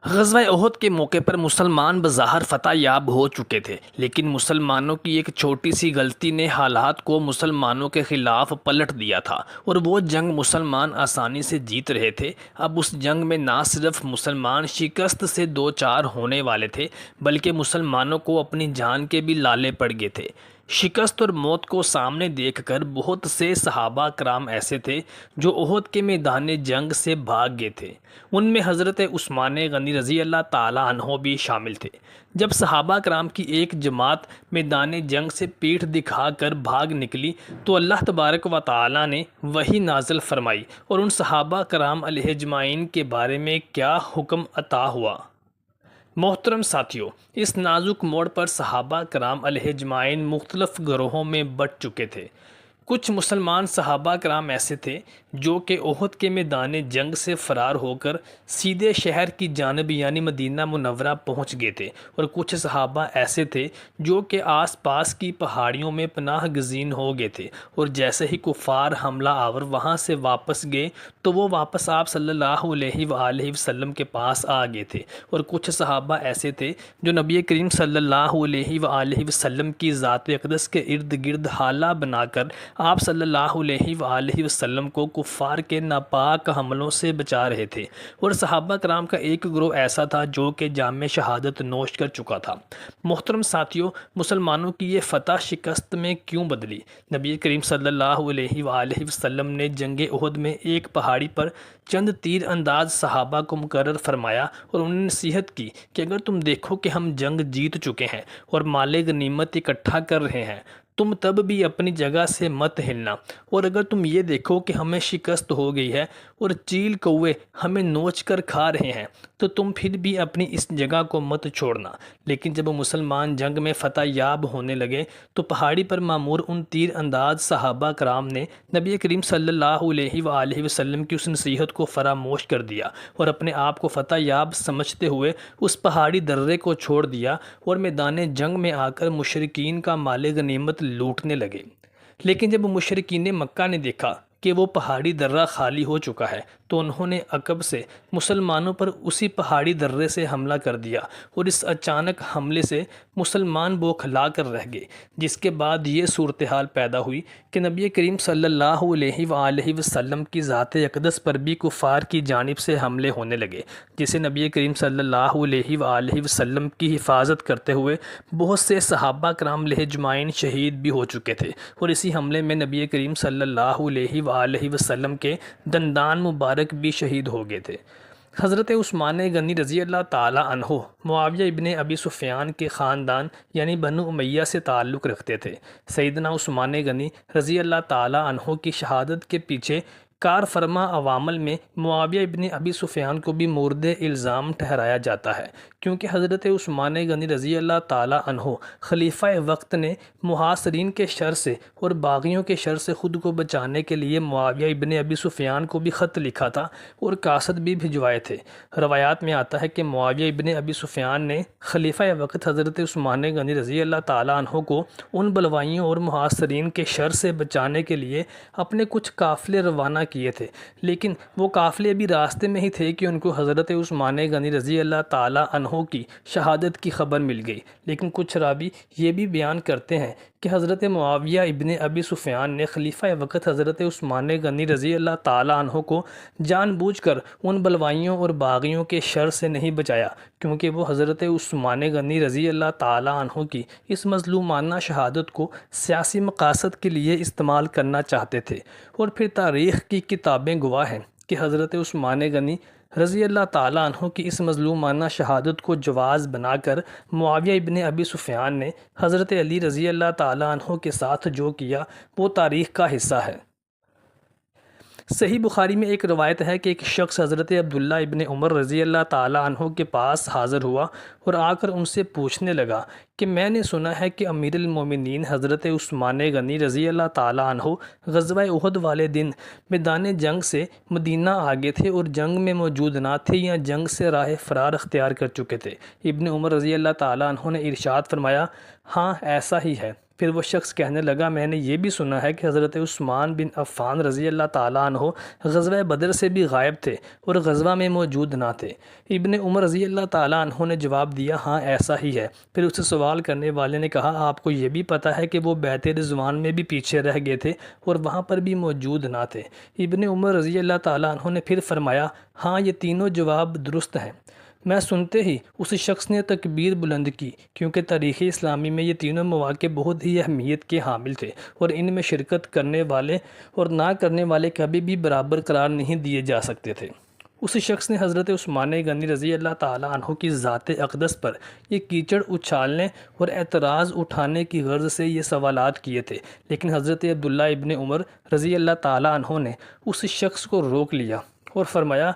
غزوہ احد کے موقع پر مسلمان بظاہر فتح یاب ہو چکے تھے، لیکن مسلمانوں کی ایک چھوٹی سی غلطی نے حالات کو مسلمانوں کے خلاف پلٹ دیا تھا، اور وہ جنگ مسلمان آسانی سے جیت رہے تھے۔ اب اس جنگ میں نہ صرف مسلمان شکست سے دوچار ہونے والے تھے، بلکہ مسلمانوں کو اپنی جان کے بھی لالے پڑ گئے تھے۔ شکست اور موت کو سامنے دیکھ کر بہت سے صحابہ کرام ایسے تھے جو احد کے میدان جنگ سے بھاگ گئے تھے۔ ان میں حضرت عثمان غنی رضی اللہ تعالیٰ عنہ بھی شامل تھے۔ جب صحابہ کرام کی ایک جماعت میدان جنگ سے پیٹھ دکھا کر بھاگ نکلی تو اللہ تبارک و تعالیٰ نے وحی نازل فرمائی اور ان صحابہ کرام علیہ اجمعین کے بارے میں کیا حکم عطا ہوا۔ محترم ساتھیو، اس نازک موڑ پر صحابہ کرام علیہ اجمعین مختلف گروہوں میں بٹ چکے تھے۔ کچھ مسلمان صحابہ کرام ایسے تھے جو کہ احد کے میدان جنگ سے فرار ہو کر سیدھے شہر کی جانب یعنی مدینہ منورہ پہنچ گئے تھے، اور کچھ صحابہ ایسے تھے جو کہ آس پاس کی پہاڑیوں میں پناہ گزین ہو گئے تھے، اور جیسے ہی کفار حملہ آور وہاں سے واپس گئے تو وہ واپس آپ صلی اللہ علیہ وآلہ وسلم کے پاس آ گئے تھے، اور کچھ صحابہ ایسے تھے جو نبی کریم صلی اللہ علیہ وآلہ وسلم کی ذات اقدس کے ارد گرد حالہ بنا کر آپ صلی اللہ علیہ وآلہ وسلم کو کفار کے ناپاک حملوں سے بچا رہے تھے، اور صحابہ کرام کا ایک گروہ ایسا تھا جو کہ جام شہادت نوش کر چکا تھا۔ محترم ساتھیوں، مسلمانوں کی یہ فتح شکست میں کیوں بدلی؟ نبی کریم صلی اللہ علیہ وآلہ وسلم نے جنگ احد میں ایک پہاڑی پر چند تیر انداز صحابہ کو مقرر فرمایا اور انہیں نصیحت کی کہ اگر تم دیکھو کہ ہم جنگ جیت چکے ہیں اور مال غنیمت اکٹھا کر رہے ہیں، تم تب بھی اپنی جگہ سے مت ہلنا، اور اگر تم یہ دیکھو کہ ہمیں شکست ہو گئی ہے اور چیل کوے ہمیں نوچ کر کھا رہے ہیں تو تم پھر بھی اپنی اس جگہ کو مت چھوڑنا۔ لیکن جب مسلمان جنگ میں فتح یاب ہونے لگے تو پہاڑی پر معمور ان تیر انداز صحابہ کرام نے نبی کریم صلی اللہ علیہ وآلہ وسلم کی اس نصیحت کو فراموش کر دیا اور اپنے آپ کو فتح یاب سمجھتے ہوئے اس پہاڑی درے کو چھوڑ دیا اور میدان جنگ میں آ کر مشرکین کا مال غنیمت لوٹنے لگے۔ لیکن جب مشرکین مکہ نے دیکھا کہ وہ پہاڑی درہ خالی ہو چکا ہے تو انہوں نے عقب سے مسلمانوں پر اسی پہاڑی درے سے حملہ کر دیا، اور اس اچانک حملے سے مسلمان بوکھلا کر رہ گئے، جس کے بعد یہ صورتحال پیدا ہوئی کہ نبی کریم صلی اللہ علیہ وآلہ وسلم کی ذات اقدس پر بھی کفار کی جانب سے حملے ہونے لگے، جسے نبی کریم صلی اللہ علیہ وآلہ وسلم کی حفاظت کرتے ہوئے بہت سے صحابہ کرام علیہ اجمعین شہید بھی ہو چکے تھے، اور اسی حملے میں نبی کریم صلی اللہ علیہ وآلہ وسلم کے دندان مبارک بھی شہید ہو گئے تھے۔ حضرت عثمان غنی رضی اللہ تعالیٰ عنہ معاویہ ابن ابی سفیان کے خاندان یعنی بنو امیہ سے تعلق رکھتے تھے۔ سیدنا عثمان غنی رضی اللہ تعالیٰ عنہ کی شہادت کے پیچھے کار فرما عوامل میں معاویہ ابن ابی سفیان کو بھی مورد الزام ٹھہرایا جاتا ہے، کیونکہ حضرت عثمان غنی رضی اللہ تعالیٰ عنہ خلیفہ وقت نے محاصرین کے شر سے اور باغیوں کے شر سے خود کو بچانے کے لیے معاویہ ابن ابی سفیان کو بھی خط لکھا تھا اور قاصد بھی بھجوائے تھے۔ روایات میں آتا ہے کہ معاویہ ابن ابی سفیان نے خلیفہ وقت حضرت عثمان غنی رضی اللہ تعالیٰ عنہ کو ان بلوائیوں اور محاصرین کے شر سے بچانے کے لیے اپنے کچھ قافلے روانہ کیے تھے، لیکن وہ قافلے بھی راستے میں ہی تھے کہ ان کو حضرت عثمان غنی رضی اللہ تعالیٰ عنہ کی شہادت کی خبر مل گئی۔ لیکن کچھ راوی یہ بھی بیان کرتے ہیں کہ حضرت معاویہ ابن ابی سفیان نے خلیفہ وقت حضرت عثمان غنی رضی اللہ تعالیٰ عنہ کو جان بوجھ کر ان بلوائیوں اور باغیوں کے شر سے نہیں بچایا، کیونکہ وہ حضرت عثمان غنی رضی اللہ تعالیٰ عنہ کی اس مظلومانہ شہادت کو سیاسی مقاصد کے لیے استعمال کرنا چاہتے تھے، اور پھر تاریخ کی کتابیں گواہ ہیں کہ حضرت عثمان غنی رضی اللہ تعالیٰ عنہ کی اس مظلومانہ شہادت کو جواز بنا کر معاویہ ابن ابی سفیان نے حضرت علی رضی اللہ تعالیٰ عنہ کے ساتھ جو کیا وہ تاریخ کا حصہ ہے۔ صحیح بخاری میں ایک روایت ہے کہ ایک شخص حضرت عبداللہ ابن عمر رضی اللہ تعالیٰ عنہ کے پاس حاضر ہوا اور آ کر ان سے پوچھنے لگا کہ میں نے سنا ہے کہ امیر المومنین حضرت عثمان غنی رضی اللہ تعالیٰ عنہ غزوہ احد والے دن میدان جنگ سے مدینہ آگے تھے اور جنگ میں موجود نہ تھے یا جنگ سے راہ فرار اختیار کر چکے تھے۔ ابن عمر رضی اللہ تعالیٰ عنہ نے ارشاد فرمایا، ہاں ایسا ہی ہے، پھر وہ شخص کہنے لگا میں نے یہ بھی سنا ہے کہ حضرت عثمان بن عفان رضی اللہ تعالیٰ عنہ غزوہ بدر سے بھی غائب تھے اور غزوہ میں موجود نہ تھے۔ ابن عمر رضی اللہ تعالیٰ عنہ نے جواب دیا ہاں ایسا ہی ہے۔ پھر اسے سوال کرنے والے نے کہا آپ کو یہ بھی پتہ ہے کہ وہ بیعت رضوان میں بھی پیچھے رہ گئے تھے اور وہاں پر بھی موجود نہ تھے؟ ابن عمر رضی اللہ تعالیٰ عنہ نے پھر فرمایا ہاں یہ تینوں جواب درست ہیں۔ میں سنتے ہی اس شخص نے تکبیر بلند کی، کیونکہ تاریخ اسلامی میں یہ تینوں مواقع بہت ہی اہمیت کے حامل تھے اور ان میں شرکت کرنے والے اور نہ کرنے والے کبھی بھی برابر قرار نہیں دیے جا سکتے تھے۔ اس شخص نے حضرت عثمان غنی رضی اللہ تعالیٰ عنہ کی ذات اقدس پر یہ کیچڑ اچھالنے اور اعتراض اٹھانے کی غرض سے یہ سوالات کیے تھے، لیکن حضرت عبداللہ ابن عمر رضی اللہ تعالیٰ عنہ نے اس شخص کو روک لیا اور فرمایا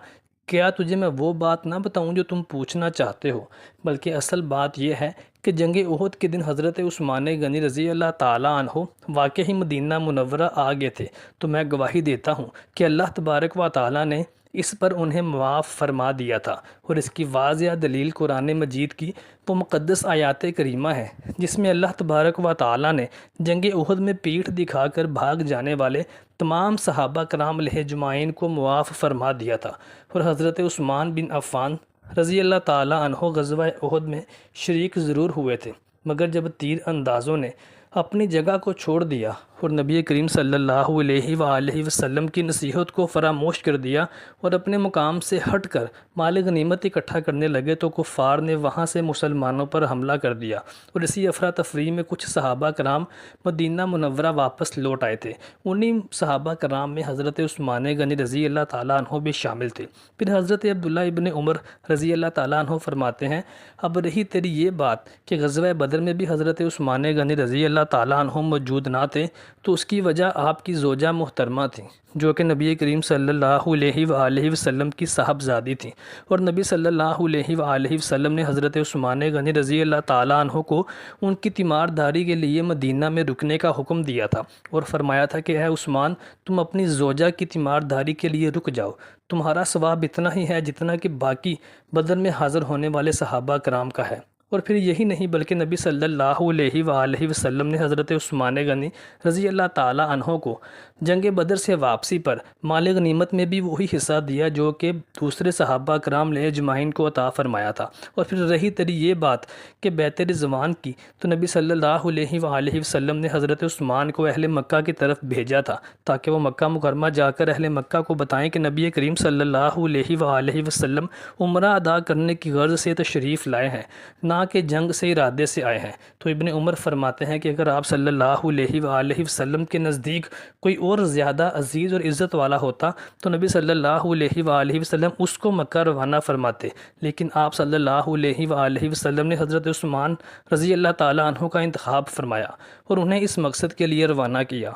کیا تجھے میں وہ بات نہ بتاؤں جو تم پوچھنا چاہتے ہو؟ بلکہ اصل بات یہ ہے کہ جنگ احد کے دن حضرت عثمان غنی رضی اللہ تعالیٰ عنہ واقعی مدینہ منورہ آ گئے تھے، تو میں گواہی دیتا ہوں کہ اللہ تبارک و تعالیٰ نے اس پر انہیں معاف فرما دیا تھا، اور اس کی واضح دلیل قرآن مجید کی وہ مقدس آیات کریمہ ہے جس میں اللہ تبارک و تعالیٰ نے جنگ احد میں پیٹھ دکھا کر بھاگ جانے والے تمام صحابہ کرام علیہ اجمعین کو معاف فرما دیا تھا، اور حضرت عثمان بن عفان رضی اللہ تعالیٰ عنہ غزوہ احد میں شریک ضرور ہوئے تھے، مگر جب تیر اندازوں نے اپنی جگہ کو چھوڑ دیا اور نبی کریم صلی اللہ علیہ وآلہ وسلم کی نصیحت کو فراموش کر دیا اور اپنے مقام سے ہٹ کر مال غنیمت اکٹھا کرنے لگے، تو کفار نے وہاں سے مسلمانوں پر حملہ کر دیا اور اسی افراتفری میں کچھ صحابہ کرام مدینہ منورہ واپس لوٹ آئے تھے۔ انہی صحابہ کرام میں حضرت عثمان غنی رضی اللہ تعالیٰ عنہ بھی شامل تھے۔ پھر حضرت عبداللہ ابن عمر رضی اللہ تعالیٰ عنہ فرماتے ہیں اب رہی تیری یہ بات کہ غزوہ بدر میں بھی حضرت عثمان غنی رضی اللہ تعالیٰ عنہ موجود نہ تھے، تو اس کی وجہ آپ کی زوجہ محترمہ تھیں جو کہ نبی کریم صلی اللہ علیہ وآلہ وسلم کی صاحبزادی تھیں، اور نبی صلی اللہ علیہ وآلہ وسلم نے حضرت عثمان غنی رضی اللہ تعالیٰ عنہ کو ان کی تیمارداری کے لیے مدینہ میں رکنے کا حکم دیا تھا اور فرمایا تھا کہ اے عثمان تم اپنی زوجہ کی تیمارداری کے لیے رک جاؤ، تمہارا ثواب اتنا ہی ہے جتنا کہ باقی بدر میں حاضر ہونے والے صحابہ کرام کا ہے۔ اور پھر یہی نہیں بلکہ نبی صلی اللہ علیہ وآلہ وسلم نے حضرت عثمان غنی رضی اللہ تعالیٰ عنہ کو جنگ بدر سے واپسی پر مال غنیمت میں بھی وہی حصہ دیا جو کہ دوسرے صحابہ کرام علیہ اجمعین کو عطا فرمایا تھا۔ اور پھر رہی تری یہ بات کہ بیعت رضوان کی، تو نبی صلی اللہ علیہ وآلہ وسلم نے حضرت عثمان کو اہل مکہ کی طرف بھیجا تھا تاکہ وہ مکہ مکرمہ جا کر اہل مکہ کو بتائیں کہ نبی کریم صلی اللہ علیہ وآلہ وسلم عمرہ ادا کرنے کی غرض سے تشریف لائے ہیں، نہ کہ جنگ سے ارادے سے آئے ہیں۔ تو ابن عمر فرماتے ہیں کہ اگر آپ صلی اللہ علیہ وآلہ وسلم کے نزدیک کوئی اور زیادہ عزیز اور عزت والا ہوتا تو نبی صلی اللہ علیہ وآلہ وسلم اس کو مکہ روانہ فرماتے، لیکن آپ صلی اللہ علیہ وآلہ وسلم نے حضرت عثمان رضی اللہ تعالیٰ عنہ کا انتخاب فرمایا اور انہیں اس مقصد کے لیے روانہ کیا۔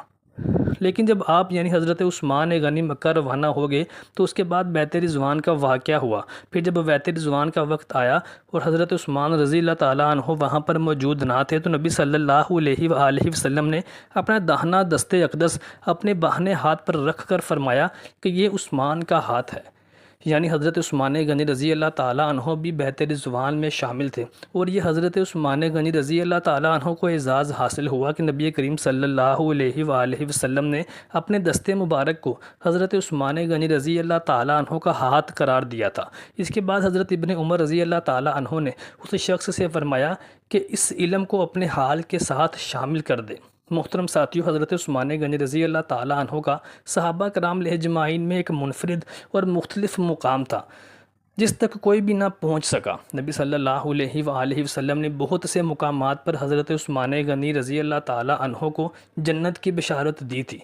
لیکن جب آپ یعنی حضرت عثمان غنی مکہ روانہ ہو گئے تو اس کے بعد بیعت رضوان کا واقعہ ہوا۔ پھر جب بیعت رضوان کا وقت آیا اور حضرت عثمان رضی اللہ تعالیٰ عنہ وہاں پر موجود نہ تھے، تو نبی صلی اللہ علیہ وآلہ وسلم نے اپنا داہنا دست اقدس اپنے باہنے ہاتھ پر رکھ کر فرمایا کہ یہ عثمان کا ہاتھ ہے، یعنی حضرت عثمان غنی رضی اللہ تعالیٰ عنہ بھی بیعت رضوان میں شامل تھے، اور یہ حضرت عثمان غنی رضی اللہ تعالیٰ عنہ کو اعزاز حاصل ہوا کہ نبی کریم صلی اللہ علیہ وآلہ وسلم نے اپنے دست مبارک کو حضرت عثمان غنی رضی اللہ تعالیٰ عنہ کا ہاتھ قرار دیا تھا۔ اس کے بعد حضرت ابن عمر رضی اللہ تعالیٰ عنہ نے اس شخص سے فرمایا کہ اس علم کو اپنے حال کے ساتھ شامل کر دے۔ محترم ساتھیو، حضرت عثمان غنی رضی اللہ تعالیٰ عنہ کا صحابہ کرام علیہ اجمعین میں ایک منفرد اور مختلف مقام تھا جس تک کوئی بھی نہ پہنچ سکا۔ نبی صلی اللہ علیہ وآلہ وسلم نے بہت سے مقامات پر حضرت عثمان غنی رضی اللہ تعالیٰ عنہ کو جنت کی بشارت دی تھی۔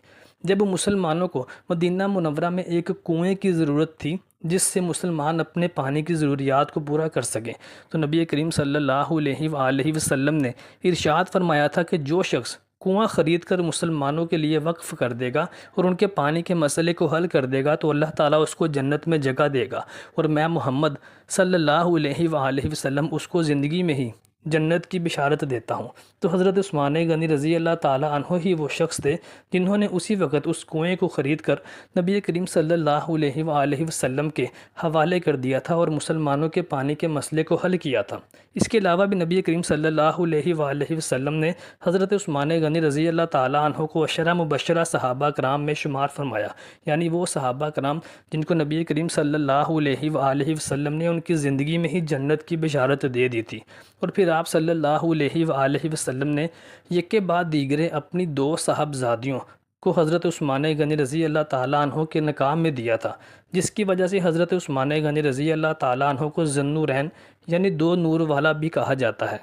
جب مسلمانوں کو مدینہ منورہ میں ایک کنویں کی ضرورت تھی جس سے مسلمان اپنے پانی کی ضروریات کو پورا کر سکیں، تو نبی کریم صلی اللہ علیہ وآلہ وسلم نے ارشاد فرمایا تھا کہ جو شخص کنواں خرید کر مسلمانوں کے لیے وقف کر دے گا اور ان کے پانی کے مسئلے کو حل کر دے گا تو اللہ تعالیٰ اس کو جنت میں جگہ دے گا، اور میں محمد صلی اللہ علیہ وآلہ وسلم اس کو زندگی میں ہی جنت کی بشارت دیتا ہوں۔ تو حضرت عثمان غنی رضی اللہ تعالیٰ عنہ ہی وہ شخص تھے جنہوں نے اسی وقت اس کنویں کو خرید کر نبی کریم صلی اللہ علیہ وآلہ وسلم کے حوالے کر دیا تھا اور مسلمانوں کے پانی کے مسئلے کو حل کیا تھا۔ اس کے علاوہ بھی نبی کریم صلی اللہ علیہ وآلہ وسلم نے حضرت عثمان غنی رضی اللہ تعالیٰ عنہ کو عشرہ مبشرہ صحابہ کرام میں شمار فرمایا، یعنی وہ صحابہ کرام جن کو نبی کریم صلی اللہ علیہ وآلہ وسلم نے ان کی زندگی میں ہی جنت کی بشارت دے دی تھی۔ اور پھر آپ صلی اللہ علیہ وآلہ وسلم نے یک کے بعد دیگرے اپنی 2 صاحبزادیوں کو حضرت عثمان غنی رضی اللہ تعالیٰ عنہ کے نکاح میں دیا تھا، جس کی وجہ سے حضرت عثمان غنی رضی اللہ تعالیٰ عنہ کو ذو النورین یعنی 2 نور والا بھی کہا جاتا ہے۔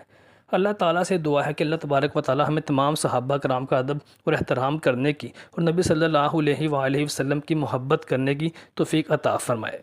اللہ تعالیٰ سے دعا ہے کہ اللہ تبارک و تعالیٰ ہمیں تمام صحابہ کرام کا ادب اور احترام کرنے کی اور نبی صلی اللہ علیہ وآلہ وسلم کی محبت کرنے کی توفیق عطا فرمائے۔